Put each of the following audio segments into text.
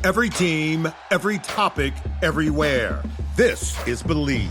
Every team, every topic, everywhere. This is Believe.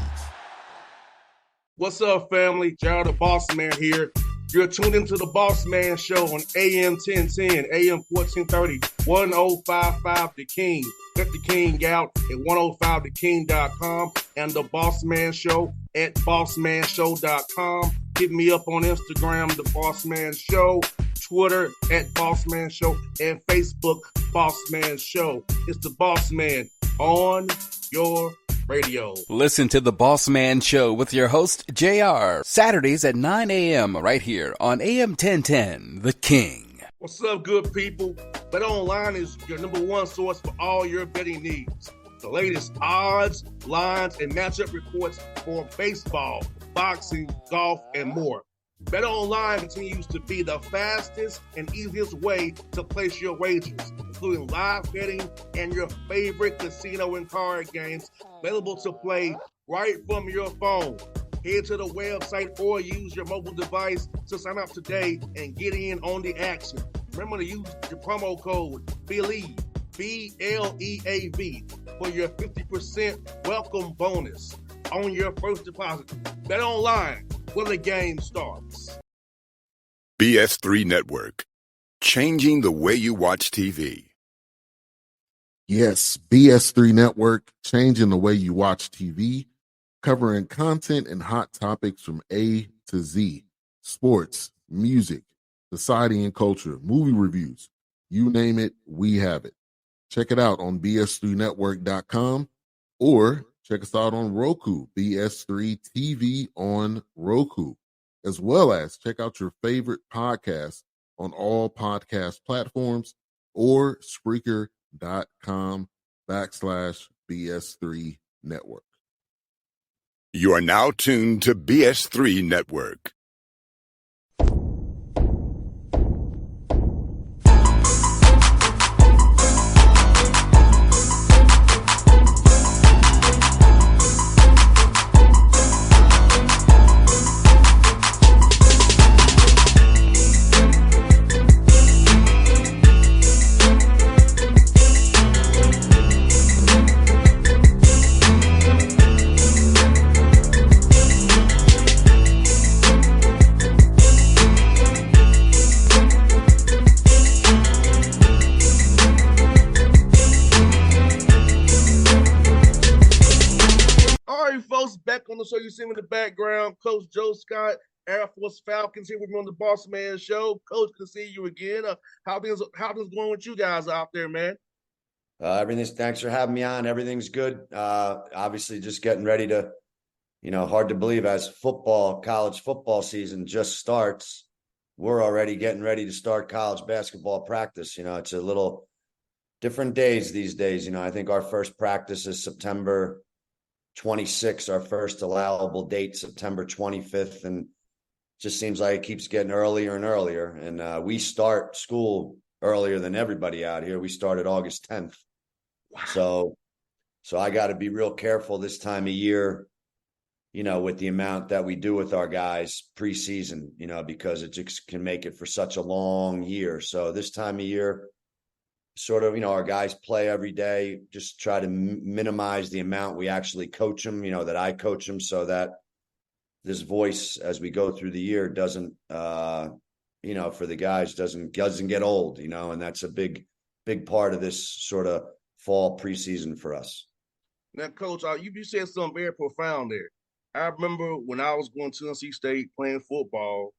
What's up, family? Gerald the Bossman here. You're tuned into the Bossman Show on AM 1010, AM 1430, 1055 The King. Check The King out at 105theking.com and the Bossman Show at bossmanshow.com. Hit me up on Instagram, The Bossman Show, Twitter at Bossman Show, and Facebook, Bossman Show. It's the Bossman on your radio. Listen to the Bossman Show with your host, JR, Saturdays at 9 a.m. right here on AM 1010, The King. What's up, good people? BetOnline is your number one source for all your betting needs. The latest odds, lines, and matchup reports for baseball, boxing, golf, and more. BetOnline continues to be the fastest and easiest way to place your wagers, including live betting and your favorite casino and card games available to play right from your phone. Head to the website or use your mobile device to sign up today and get in on the action. Remember to use your promo code BELIEVE, B-L-E-A-V, for your 50% welcome bonus on your first deposit. BetOnline, where the game starts. BS3 Network, changing the way you watch TV. Yes, BS3 Network, changing the way you watch TV, covering content and hot topics from A to Z, sports, music, society and culture, movie reviews, you name it, we have it. Check it out on bs3network.com or check us out on Roku, BS3 TV on Roku, as well as check out your favorite podcast on all podcast platforms or Spreaker.com/BS3 Network. You are now tuned to BS3 Network. Back on the show, you see him in the background, Coach Joe Scott, Air Force Falcons, here with me on the Bossman Show. Coach, good to see you again. How things going with you guys out there, man? Thanks for having me on. Everything's good. Obviously, just getting ready to, hard to believe as college football season just starts. We're already getting ready to start college basketball practice. It's a little different days these days. I think our first practice is September 26th, our first allowable date, September 25th. And it just seems like it keeps getting earlier and earlier. And we start school earlier than everybody out here. We started August 10th. Wow. So I got to be real careful this time of year, with the amount that we do with our guys preseason, because it just can make it for such a long year. So this time of year, sort of, our guys play every day, just try to minimize the amount we actually coach them, that I coach them, so that this voice as we go through the year doesn't, for the guys doesn't get old, and that's a big part of this sort of fall preseason for us. Now, Coach, you said something very profound there. I remember when I was going to NC State playing football,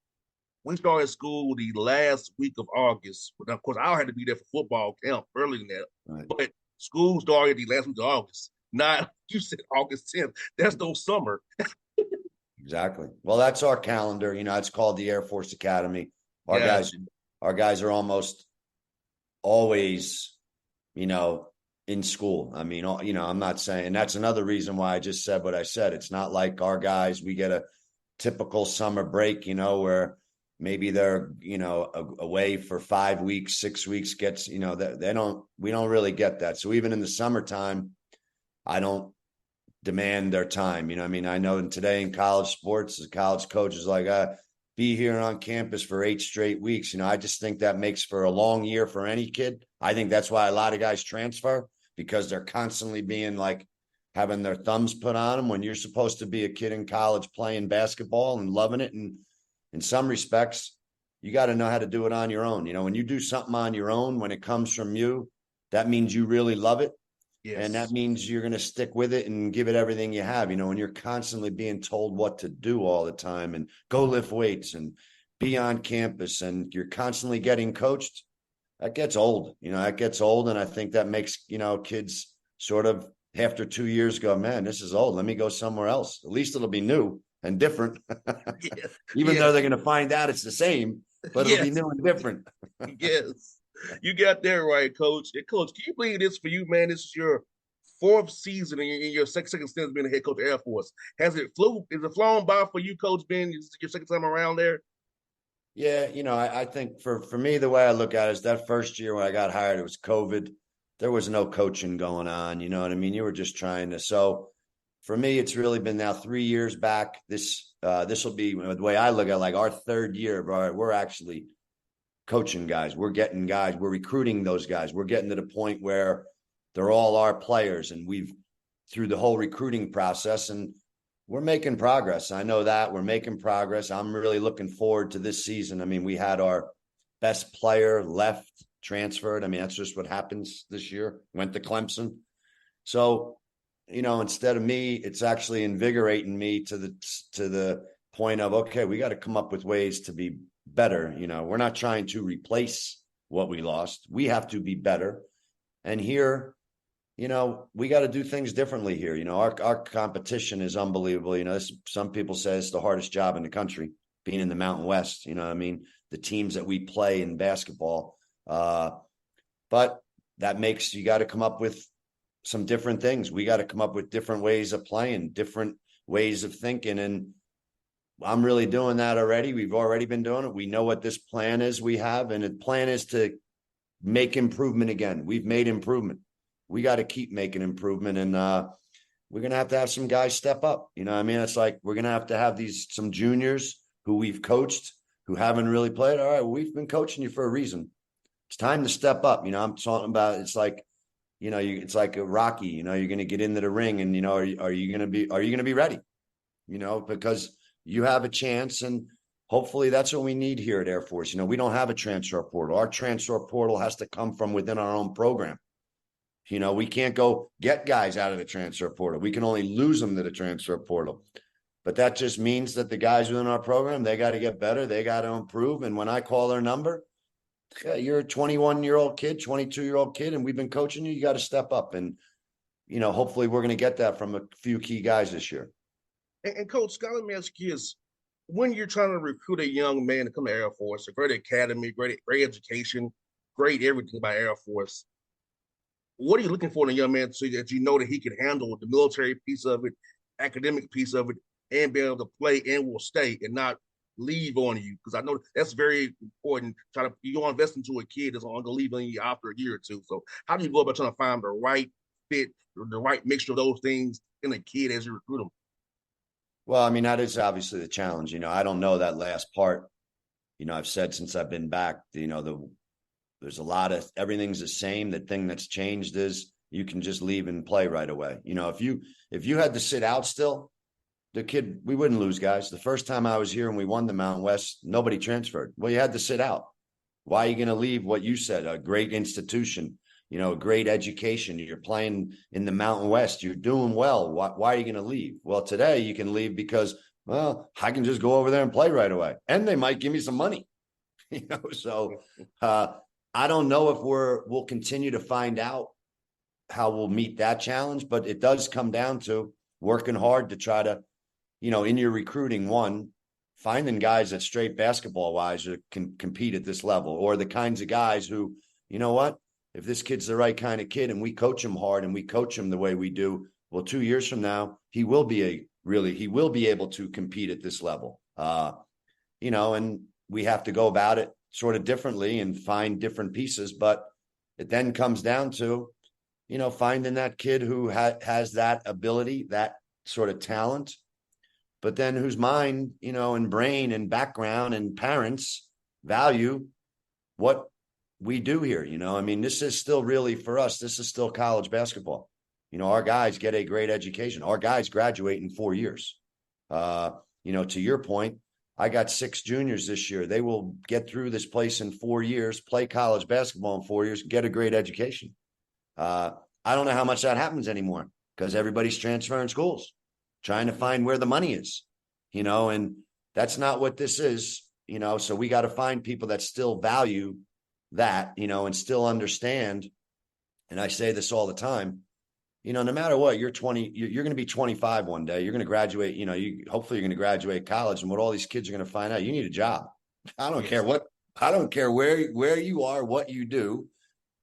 we started school the last week of August. Of course, I had to be there for football camp earlier than that. Right. But school started the last week of August. Not, you said August 10th. That's no summer. Exactly. Well, that's our calendar. It's called the Air Force Academy. Our guys are almost always, in school. I mean, I'm not saying, that's another reason why I just said what I said. It's not like our guys, we get a typical summer break, where maybe they're, away for 5 weeks, 6 weeks, we don't really get that. So even in the summertime, I don't demand their time. I know today in college sports, the college coach is like, be here on campus for 8 straight weeks. I just think that makes for a long year for any kid. I think that's why a lot of guys transfer, because they're constantly being like having their thumbs put on them when you're supposed to be a kid in college playing basketball and loving it. And in some respects, you got to know how to do it on your own. You know, when you do something on your own, when it comes from you, that means you really love it. Yes. And that means you're going to stick with it and give it everything you have. You know, when you're constantly being told what to do all the time and go lift weights and be on campus and you're constantly getting coached, that gets old. You know, that gets old. And I think that makes, you know, kids sort of after 2 years go, man, this is old. Let me go somewhere else. At least it'll be new and different. Yes. Even Yes. though they're going to find out it's the same, but it'll be new and different. Yes. You got that right, Coach. And Coach, can you believe this for you, man? This is your 4th season in your second stint as being a head coach of Air Force. Is it flown by for you, Coach, being your second time around there? Yeah, you know, I think for me, the way I look at it is that first year when I got hired, it was COVID. There was no coaching going on. You know what I mean? You were just trying to. So for me, it's really been now 3 years back. This will be the way I look at it, like our 3rd year, bro. We're actually coaching guys. We're getting guys. We're recruiting those guys. We're getting to the point where they're all our players, and we've through the whole recruiting process, and we're making progress. I know that we're making progress. I'm really looking forward to this season. I mean, we had our best player left, transferred. I mean, that's just what happens this year. Went to Clemson. So, you know, instead of me, it's actually invigorating me to the point of, okay, we got to come up with ways to be better. You know, we're not trying to replace what we lost. We have to be better. And here, you know, we got to do things differently here. You know, our competition is unbelievable. You know, some people say it's the hardest job in the country, being in the Mountain West. You know what I mean? The teams that we play in basketball. But that makes you got to come up with some different things. We got to come up with different ways of playing, different ways of thinking. And I'm really doing that already. We've already been doing it. We know what this plan is we have. And the plan is to make improvement again. We've made improvement. We got to keep making improvement, and we're going to have some guys step up. You know what I mean? It's like we're going to have some juniors who we've coached who haven't really played. All right, well, we've been coaching you for a reason. It's time to step up. You know, I'm talking about, it's like, you know, it's like a Rocky. You know, you're going to get into the ring, and you know, are you going to be ready? You know, because you have a chance, and hopefully that's what we need here at Air Force. You know, we don't have a transfer portal. Our transfer portal has to come from within our own program. You know, we can't go get guys out of the transfer portal. We can only lose them to the transfer portal. But that just means that the guys within our program, they got to get better. They got to improve. And when I call their number, you're a 21-year-old kid, 22-year-old kid, and we've been coaching you. You got to step up. And, you know, hopefully we're going to get that from a few key guys this year. And Coach, Scott, let me ask you this. When you're trying to recruit a young man to come to Air Force, a great academy, great education, great everything by Air Force, what are you looking for in a young man so that you know that he can handle the military piece of it, academic piece of it, and be able to play and will stay and not leave on you? Because I know that's very important. You don't invest into a kid that's going to leave on you after a year or two. So how do you go about trying to find the right fit, the right mixture of those things in a kid as you recruit them? Well, I mean, that is obviously the challenge. You know, I don't know that last part. You know, I've said since I've been back, you know, there's a lot of everything's the same. The thing that's changed is you can just leave and play right away. You know, if you had to sit out still, we wouldn't lose guys. The first time I was here and we won the Mountain West, nobody transferred. Well, you had to sit out. Why are you going to leave what you said? A great institution, you know, a great education. You're playing in the Mountain West. You're doing well. Why are you going to leave? Well, today you can leave because, well, I can just go over there and play right away. And they might give me some money. You know, so I don't know if we'll continue to find out how we'll meet that challenge, but it does come down to working hard to try to, you know, in your recruiting, finding guys that straight basketball wise can compete at this level, or the kinds of guys who, you know what, if this kid's the right kind of kid and we coach him hard and we coach him the way we do, well, 2 years from now, he will be able to compete at this level. You know, and we have to go about it sort of differently and find different pieces, but it then comes down to, you know, finding that kid who has that ability, that sort of talent, but then whose mind, you know, and brain and background and parents value what we do here. I mean, this is still really, for us, this is still college basketball. Our guys get a great education. Our guys graduate in 4 years. To your point, I got 6 juniors this year. They will get through this place in 4 years, play college basketball in 4 years, get a great education. I don't know how much that happens anymore because everybody's transferring schools, trying to find where the money is, and that's not what this is, so we got to find people that still value that, and still understand. And I say this all the time, no matter what, you're 20, you're going to be 25 one day. You're going to graduate, hopefully you're going to graduate college. And what all these kids are going to find out, you need a job. I don't care where you are, what you do.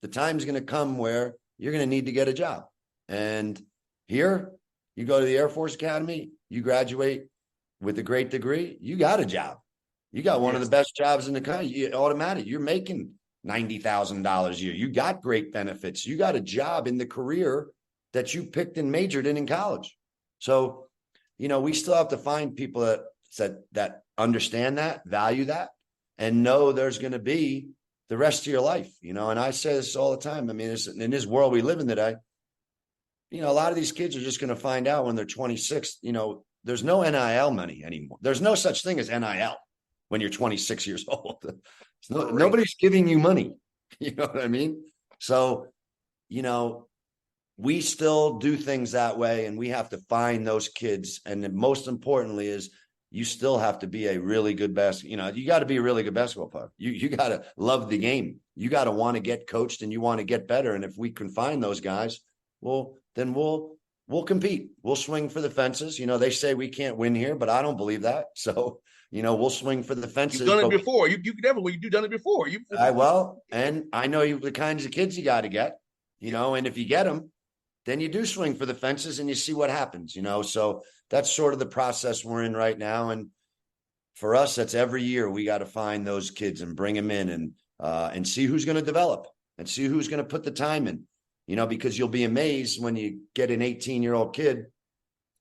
The time's going to come where you're going to need to get a job. And here you go to the Air Force Academy, you graduate with a great degree, you got a job. You got one of the best jobs in the country. Automatic. You're making $90,000 a year. You got great benefits. You got a job in the career that you picked and majored in college. So, we still have to find people that understand that, value that, and know there's going to be the rest of your life, and I say this all the time. I mean, in this world we live in today, a lot of these kids are just going to find out when they're 26, there's no NIL money anymore. There's no such thing as NIL when you're 26 years old. Nobody's giving you money. You know what I mean? So, we still do things that way, and we have to find those kids. And most importantly is you still have to be a really good you got to be a really good basketball player. You got to love the game. You got to want to get coached and you want to get better. And if we can find those guys, well, then we'll compete. We'll swing for the fences. They say we can't win here, but I don't believe that. So, we'll swing for the fences. You've done it before. You've done it before. And I know the kinds of kids you got to get, and if you get them, then you do swing for the fences and you see what happens, So that's sort of the process we're in right now. And for us, that's every year we got to find those kids and bring them in and see who's going to develop and see who's going to put the time in, because you'll be amazed when you get an 18-year-old kid.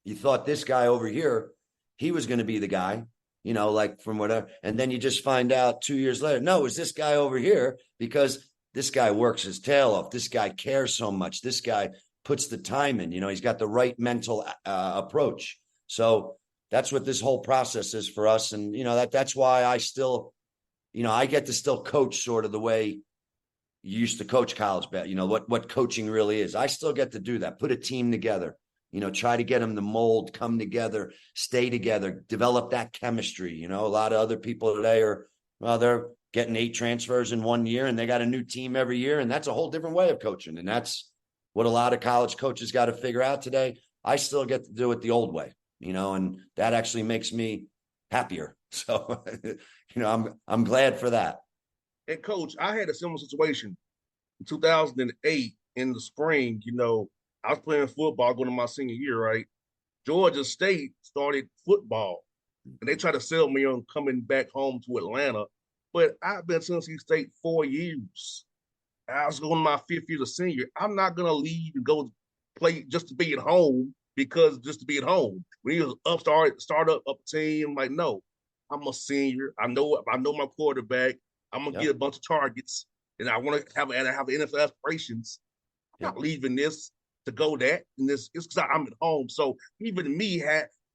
You thought this guy over here, he was going to be the guy, like from whatever. And then you just find out 2 years later, no, it was this guy over here because this guy works his tail off. This guy cares so much. This guy puts the time in, he's got the right mental approach. So that's what this whole process is for us. And, that's why I still, I get to still coach sort of the way you used to coach college, what coaching really is. I still get to do that, put a team together, try to get them to mold, come together, stay together, develop that chemistry. A lot of other people today they're getting 8 transfers in 1 year and they got a new team every year. And that's a whole different way of coaching. And that's what a lot of college coaches got to figure out today. I still get to do it the old way, and that actually makes me happier. So, I'm glad for that. And Coach, I had a similar situation in 2008 in the spring. I was playing football going to my senior year, right? Georgia State started football, and they tried to sell me on coming back home to Atlanta. But I've been at Tennessee State 4 years. I was going to my 5th year as senior. I'm not going to leave and go play just to be at home because just to be at home. When you start up team, I'm like, no, I'm a senior. I know my quarterback. I'm going to get a bunch of targets, and I want to have NFL aspirations. I'm not leaving this to go that. And it's because I'm at home. So even me,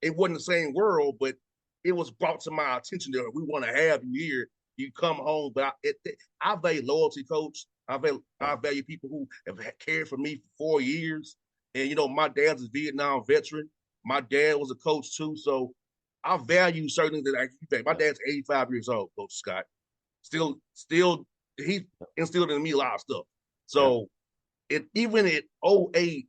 it wasn't the same world, but it was brought to my attention that we want to have you here. You come home, but I value loyalty, Coach. I value people who have cared for me for 4 years. And, my dad's a Vietnam veteran. My dad was a coach, too. So I value certain that I keep back. My dad's 85 years old, Coach Scott. Still, he instilled in me a lot of stuff. So even at 08,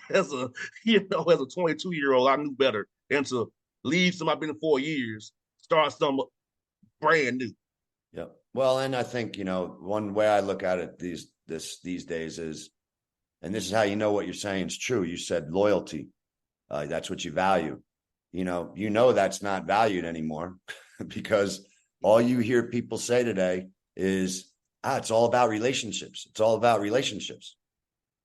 as a 22-year-old, I knew better than to leave something I've been in 4 years, start something brand new. Yeah. Well, and I think, one way I look at it these days is, and this is how what you're saying is true. You said loyalty. That's what you value. That's not valued anymore because all you hear people say today is, it's all about relationships. It's all about relationships.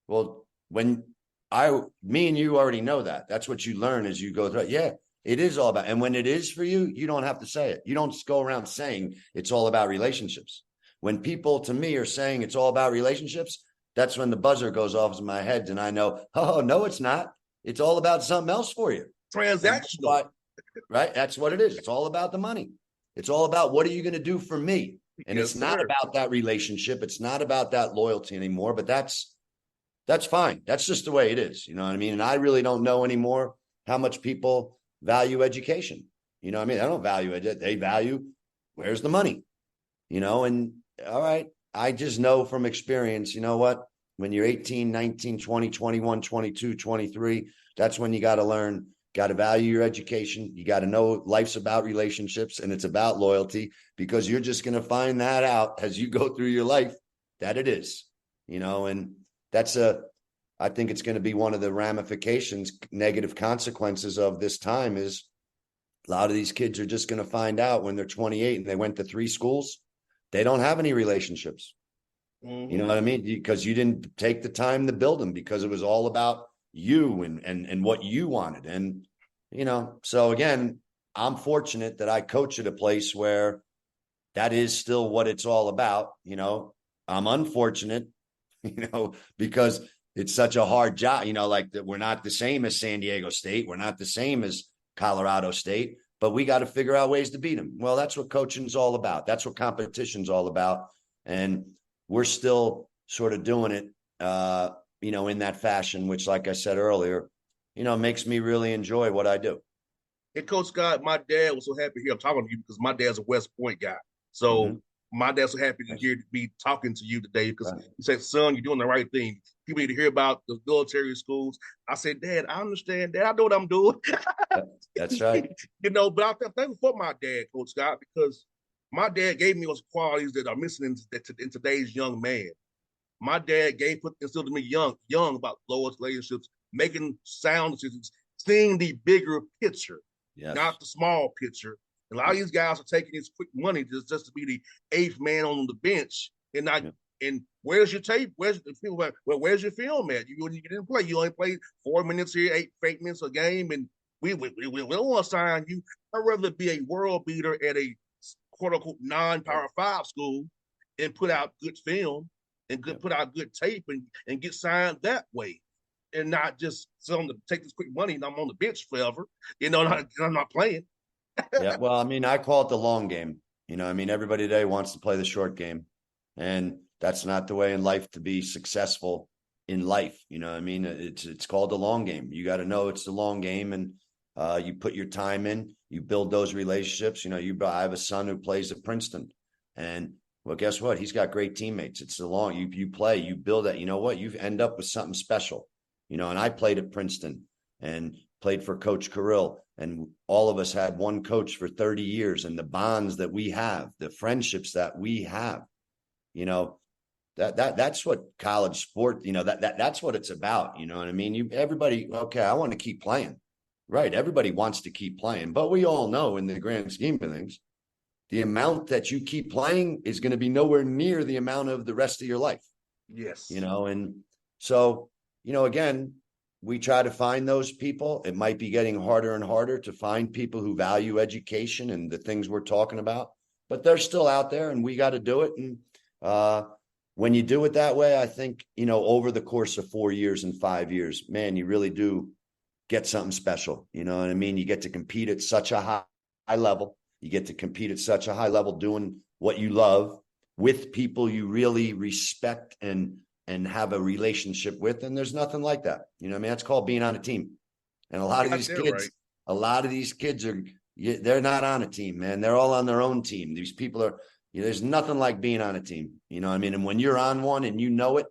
Well, me and you already know that. That's what you learn as you go through it. Yeah. It is all about, and when it is for you, you don't have to say it. You don't just go around saying it's all about relationships. when people to me are saying it's all about relationships, that's when the buzzer goes off in my head and I know, oh, no, it's not. It's all about something else for you. Transactional. Right? That's what it is. It's all about the money. It's all about what are you going to do for me? And Yes, it's not sir. about that relationship. It's not about that loyalty anymore, but that's fine. That's just the way it is. You know what I mean? And I really don't know anymore how much people value education. You know what I mean? I don't value it. They value where's the money, you know, and all right. I just know from experience, you know what? When you're 18, 19, 20, 21, 22, 23, that's when you got to learn, got to value your education. You got to know life's about relationships and it's about loyalty because you're just going to find that out as you go through your life that it is, you know, and I think it's going to be one of the ramifications, negative consequences of this time is a lot of these kids are just going to find out when they're 28 and they went to 3 schools, they don't have any relationships. You know what I mean? Because you didn't take the time to build them because it was all about you and what you wanted. And, you know, so again, I'm fortunate that I coach at a place where that is still what it's all about. You know, I'm unfortunate, you know, because it's such a hard job, you know, like that we're not the same as San Diego State. We're not the same as Colorado State, but we got to figure out ways to beat them. Well, that's what coaching's all about. That's what competition's all about. And we're still sort of doing it, you know, in that fashion, which, like I said earlier, you know, makes me really enjoy what I do. And Coach Scott, my dad was so happy here. I'm talking to you because my dad's a West Point guy. So my dad's so happy to be talking to you today because he said, son, you're doing the right thing. People need to hear about the military schools. I said, Dad, I understand that. I know what I'm doing. That's right. You know, but I'm thankful for my dad, Coach Scott, because my dad gave me those qualities that are missing in today's young man. My dad instilled in me young about lower relationships, making sound decisions, seeing the bigger picture, not the small picture. And a lot of these guys are taking this quick money just to be the 8th man on the bench and not. And where's your tape? Where's your film at? You didn't play. You only played 4 minutes here, 8 minutes a game, and we don't want to sign you. I'd rather be a world beater at a quote unquote non-power 5 school and put out good film and put out good tape and get signed that way, and not just selling to take this quick money and I'm on the bench forever. You know, I'm not playing. Yeah, well, I mean, I call it the long game. You know, I mean, everybody today wants to play the short game, and that's not the way in life to be successful in life. You know, I mean, it's called the long game. You got to know it's the long game, and you put your time in. You build those relationships. You know, I have a son who plays at Princeton, and well, guess what? He's got great teammates. It's the long you play, you build that. You know what? You end up with something special. You know, and I played at Princeton and played for Coach Carrill. And all of us had one coach for 30 years, and the bonds that we have, the friendships that we have, you know, that's what college sport, you know, that's what it's about. You know what I mean? Everybody, okay, I want to keep playing. Right. Everybody wants to keep playing, but we all know in the grand scheme of things, the amount that you keep playing is going to be nowhere near the amount of the rest of your life. Yes. You know, and so, you know, again, we try to find those people. It might be getting harder and harder to find people who value education and the things we're talking about, but they're still out there and we got to do it. And when you do it that way, I think, you know, over the course of 4 years and 5 years, man, you really do get something special. You know what I mean? You get to compete at such a high level. You get to compete at such a high level doing what you love with people you really respect and have a relationship with. And there's nothing like that. You know what I mean? That's called being on a team. And a lot of these kids, right. A lot of these kids they're not on a team, man. They're all on their own team. These people are, you know, there's nothing like being on a team. You know what I mean? And when you're on one and you know it,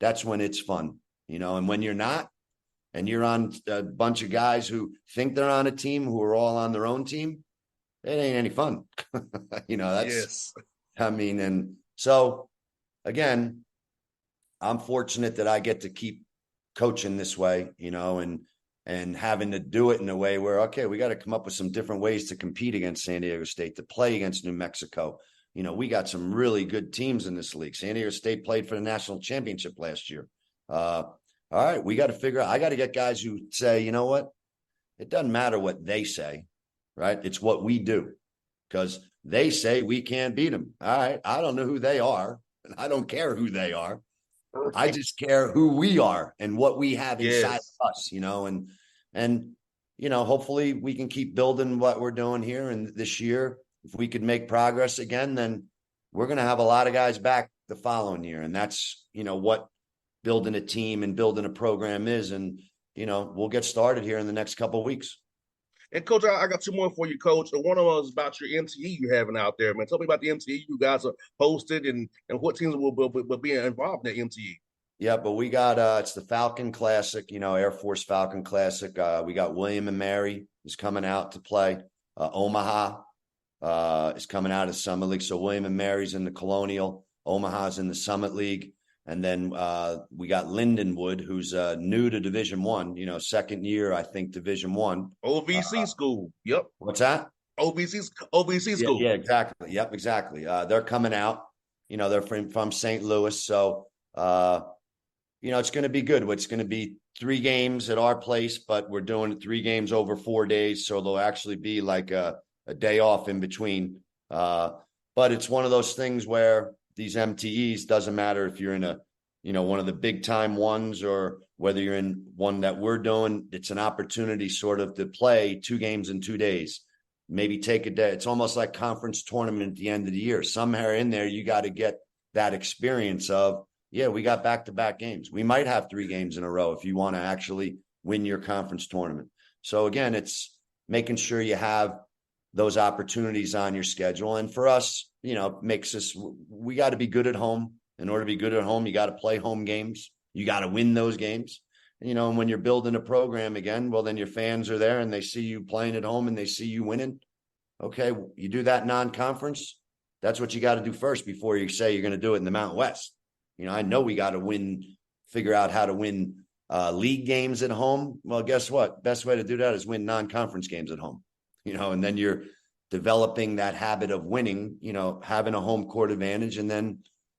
that's when it's fun, you know, and when you're not, and you're on a bunch of guys who think they're on a team who are all on their own team, it ain't any fun. You know, I mean, and so again, I'm fortunate that I get to keep coaching this way, you know, and having to do it in a way where, okay, we got to come up with some different ways to compete against San Diego State, to play against New Mexico. You know, we got some really good teams in this league. San Diego State played for the national championship last year. All right, we got to figure out, I got to get guys who say, you know what? It doesn't matter what they say, right? It's what we do. Because They say we can't beat them. All right. I don't know who they are, and I don't care who they are. I just care who we are and what we have inside Yes. of us, and hopefully we can keep building what we're doing here. And this year, if we could make progress again, then we're going to have a lot of guys back the following year. And that's, what building a team and building a program is. And, we'll get started here in the next couple of weeks. And Coach, I got two more for you, Coach. One of them is about your MTE you having out there, man. Tell me about the MTE you guys are hosted and what teams will be involved in that MTE. Yeah, but we got it's the Falcon Classic, Air Force Falcon Classic. We got William and Mary is coming out to play. Omaha is coming out of Summit League. So William and Mary's in the Colonial, Omaha's in the Summit League. And then we got Lindenwood, who's new to Division One, second year, I think, Division One. OVC school. Yep. What's that? OVC school. Yeah, exactly. Yep, exactly. They're coming out. They're from St. Louis. So, it's going to be good. It's going to be 3 games at our place, but we're doing 3 games over 4 days. So there'll actually be like a day off in between. But it's one of those things where these MTEs, doesn't matter if you're in one of the big time ones or whether you're in one that we're doing, it's an opportunity sort of to play 2 games in 2 days. Maybe take a day. It's almost like conference tournament at the end of the year. Somewhere in there, you got to get that experience of, yeah, we got back-to-back games. We might have 3 games in a row if you want to actually win your conference tournament. So again, it's making sure you have those opportunities on your schedule. And for us, makes us, we got to be good at home. In order to be good at home, you got to play home games. You got to win those games. And when you're building a program again, well, then your fans are there and they see you playing at home and they see you winning. Okay, you do that non-conference. That's what you got to do first before you say you're going to do it in the Mountain West. I know we got to figure out how to win league games at home. Well, guess what? Best way to do that is win non-conference games at home. And then you're developing that habit of winning, having a home court advantage, and then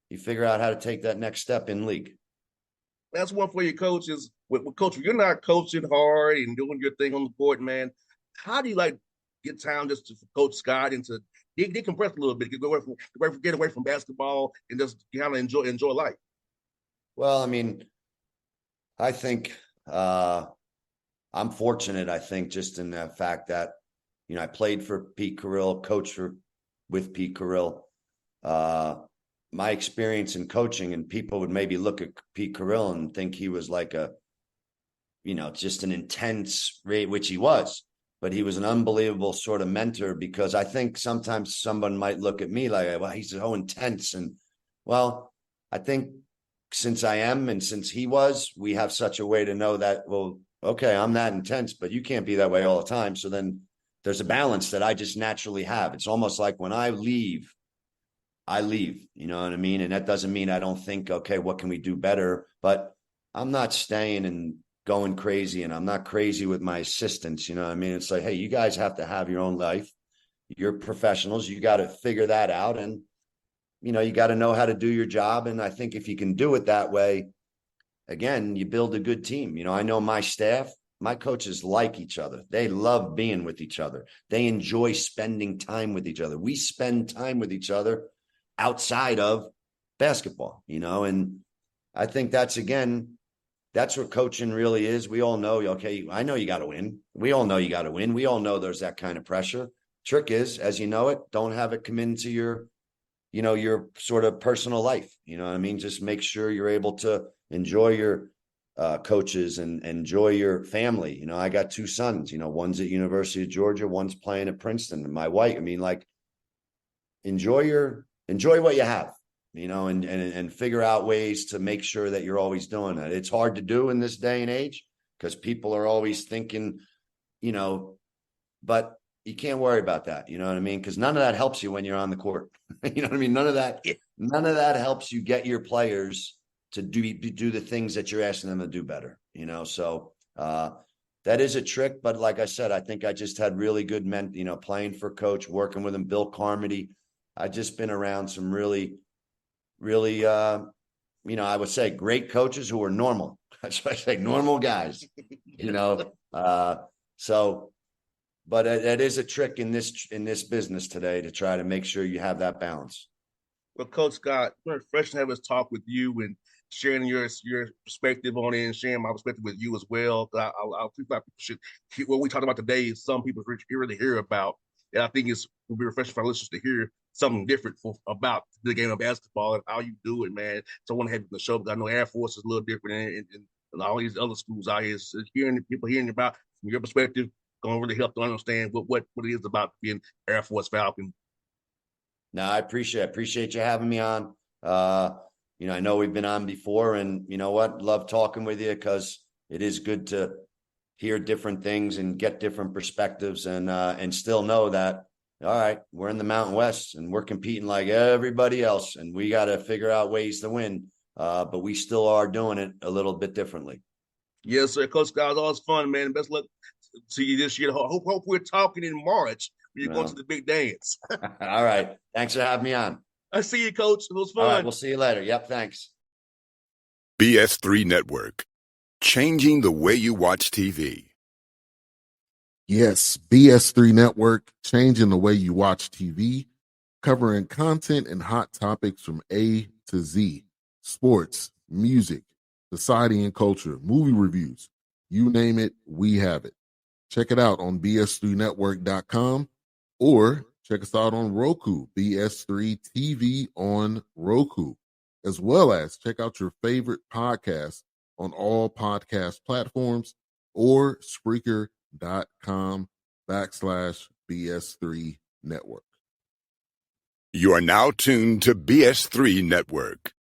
you figure out how to take that next step in league. That's one for your coaches. With Coach, you're not coaching hard and doing your thing on the court, man. How do you get time just to Coach Scott and to decompress a little bit, get away from basketball and just kind of enjoy life? Well, I think I'm fortunate. I think just in the fact that I played for Pete Carrill, coached with Pete Carrill. My experience in coaching, and people would maybe look at Pete Carrill and think he was like just an intense, which he was, but he was an unbelievable sort of mentor, because I think sometimes someone might look at me like, well, he's so intense. And well, I think since I am, and since he was, we have such a way to know that, well, okay, I'm that intense, but you can't be that way all the time. So then there's a balance that I just naturally have. It's almost like when I leave, you know what I mean? And that doesn't mean I don't think, okay, what can we do better? But I'm not staying and going crazy, and I'm not crazy with my assistants. You know what I mean? It's like, hey, you guys have to have your own life. You're professionals. You got to figure that out. And, you got to know how to do your job. And I think if you can do it that way, again, you build a good team. I know my staff, my coaches like each other. They love being with each other. They enjoy spending time with each other. We spend time with each other outside of basketball, and I think that's what coaching really is. We all know, okay, I know you got to win. We all know you got to win. We all know there's that kind of pressure. Trick is, as you know it, don't have it come into your sort of personal life. You know what I mean? Just make sure you're able to enjoy your coaches and enjoy your family. I got 2 sons, one's at University of Georgia, one's playing at Princeton, and my wife, enjoy what you have, and figure out ways to make sure that you're always doing it. It's hard to do in this day and age because people are always thinking, but you can't worry about that. You know what I mean? Because none of that helps you when you're on the court. You know what I mean? None of that helps you get your players to do the things that you're asking them to do better, So that is a trick. But like I said, I think I just had really good men, playing for Coach, working with him, Bill Carmody. I've just been around some really, really, I would say great coaches who are normal. That's why I say normal guys, So but that is a trick in this business today to try to make sure you have that balance. Well, Coach Scott, we're fresh to have us talk with you and sharing your perspective on it and sharing my perspective with you as well. I think people should hear what we talked about today is some people really hear about. And I think will be refreshing for our listeners to hear something different about the game of basketball and how you do it, man. So I want to have you on the show because I know Air Force is a little different and all these other schools out here. So hearing about from your perspective, going to really help to understand what it is about being Air Force Falcon. No, I appreciate you having me on. I know we've been on before, and you know what? Love talking with you because it is good to hear different things and get different perspectives and still know that, all right, we're in the Mountain West and we're competing like everybody else and we got to figure out ways to win. But we still are doing it a little bit differently. Yes, sir. Coach Scott, it's always fun, man. Best luck to you this year. Hope we're talking in March when you're going to the big dance. All right. Thanks for having me on. I see you, Coach. It was fun. All right, we'll see you later. Yep, thanks. BS3 Network. Changing the way you watch TV. Yes, BS3 Network, changing the way you watch TV, covering content and hot topics from A to Z, sports, music, society and culture, movie reviews, you name it, we have it. Check it out on bs3network.com or check us out on Roku, BS3 TV on Roku, as well as check out your favorite podcast on all podcast platforms or Spreaker.com/BS3 Network. You are now tuned to BS3 Network.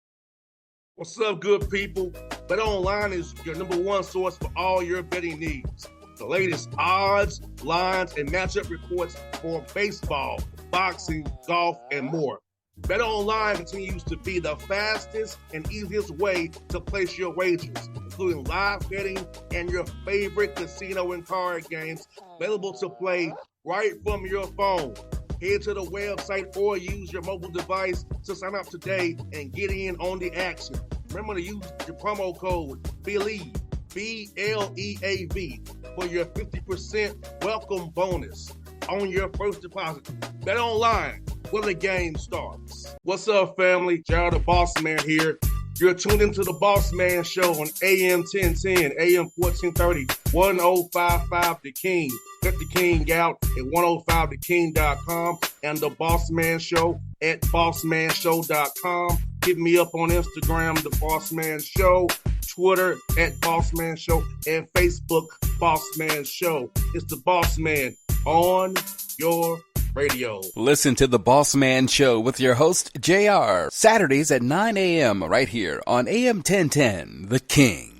What's up, good people? Bet Online is your number one source for all your betting needs. The latest odds, lines, and matchup reports for baseball, boxing, golf, and more. Bet Online continues to be the fastest and easiest way to place your wagers, including live betting and your favorite casino and card games available to play right from your phone. Head to the website or use your mobile device to sign up today and get in on the action. Remember to use your promo code BELIEVE, BLEAV, for your 50% welcome bonus on your first deposit. Bet Online, where the game starts. What's up, family? Gerald the Bossman here. You're tuned into the Bossman Show on AM 1010, AM 1430, 1055 The King. Check The King out at 105theking.com and the Bossman Show at bossmanshow.com. Hit me up on Instagram, The Bossman Show, Twitter at Bossman Show, and Facebook, Bossman Show. It's the Bossman on your radio. Listen to The Bossman Show with your host, JR, Saturdays at 9 a.m. right here on AM 1010, The King.